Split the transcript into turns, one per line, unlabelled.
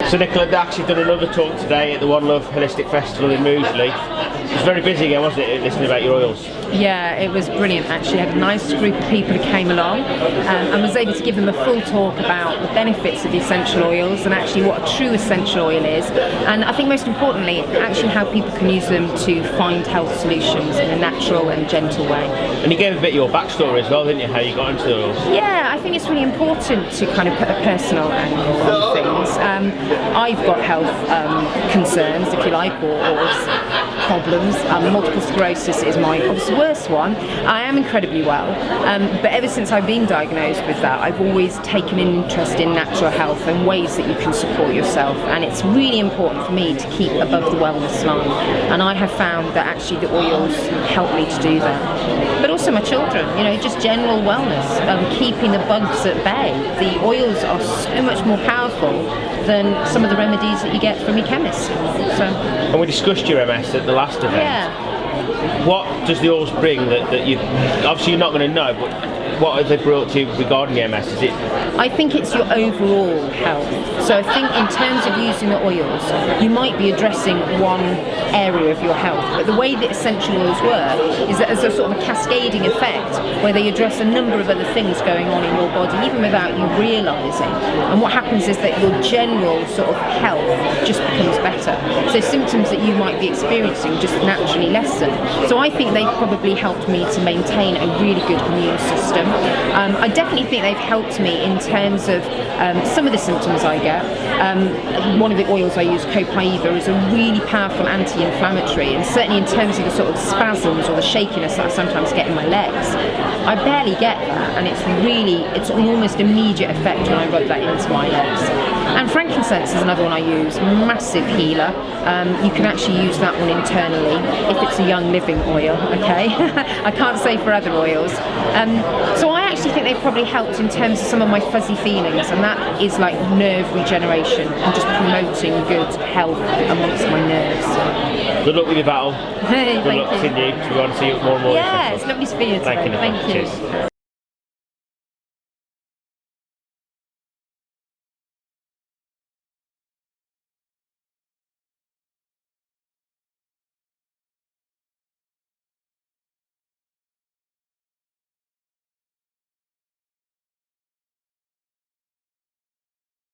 So Nicola Dax, you've done another talk today at the One Love Holistic Festival in Rugeley. It was very busy again, wasn't it, listening about your oils?
Yeah, it was brilliant actually. I had a nice group of people who came along and was able to give them a full talk about the benefits of the essential oils and actually what a true essential oil is. And I think most importantly, actually how people can use them to find health solutions in a natural and gentle way.
And you gave a bit of your backstory as well, didn't you, how you got into the oils?
Yeah, I think it's really important to kind of put a personal angle on things. I've got health concerns, if you like, or problems. Multiple sclerosis is my obviously worst one. I am incredibly well, but ever since I've been diagnosed with that, I've always taken an interest in natural health and ways that you can support yourself, and it's really important for me to keep above the wellness line, and I have found that actually the oils help me to do that. But also my children, you know, just general wellness, keeping the bugs at bay. The oils are so much more powerful than some of the remedies that you get from your chemist. So.
And we discussed your MS at the last event.
Yeah.
What does the oils bring that you, obviously you're not going to know, but what have they brought to you regarding the MS? Is it?
I think it's your overall health. So I think in terms of using the oils, you might be addressing one area of your health, but the way that essential oils work is that there's a sort of a cascading effect where they address a number of other things going on in your body, even without you realising. And what happens is that your general sort of health just becomes better. So symptoms that you might be experiencing just naturally lessen. So I think they've probably helped me to maintain a really good immune system. I definitely think they've helped me in terms of some of the symptoms I get. One of the oils I use, copaiba, is a really powerful anti-inflammatory, and certainly in terms of the sort of spasms or the shakiness that I sometimes get in my legs, I barely get that, and it's an almost immediate effect when I rub that into my legs. And frankincense is another one I use, massive healer. You can actually use that one internally if it's a young living oil, okay? I can't say for other oils. So I actually think they've probably helped in terms of some of my fuzzy feelings, and that is like nerve regeneration and just promoting good health amongst my nerves.
Good luck with your battle.
Hey,
Good luck to you. We want to see you more and more.
Yeah, it's lovely to be here today.
Thank you.
Thank you.
Cheers.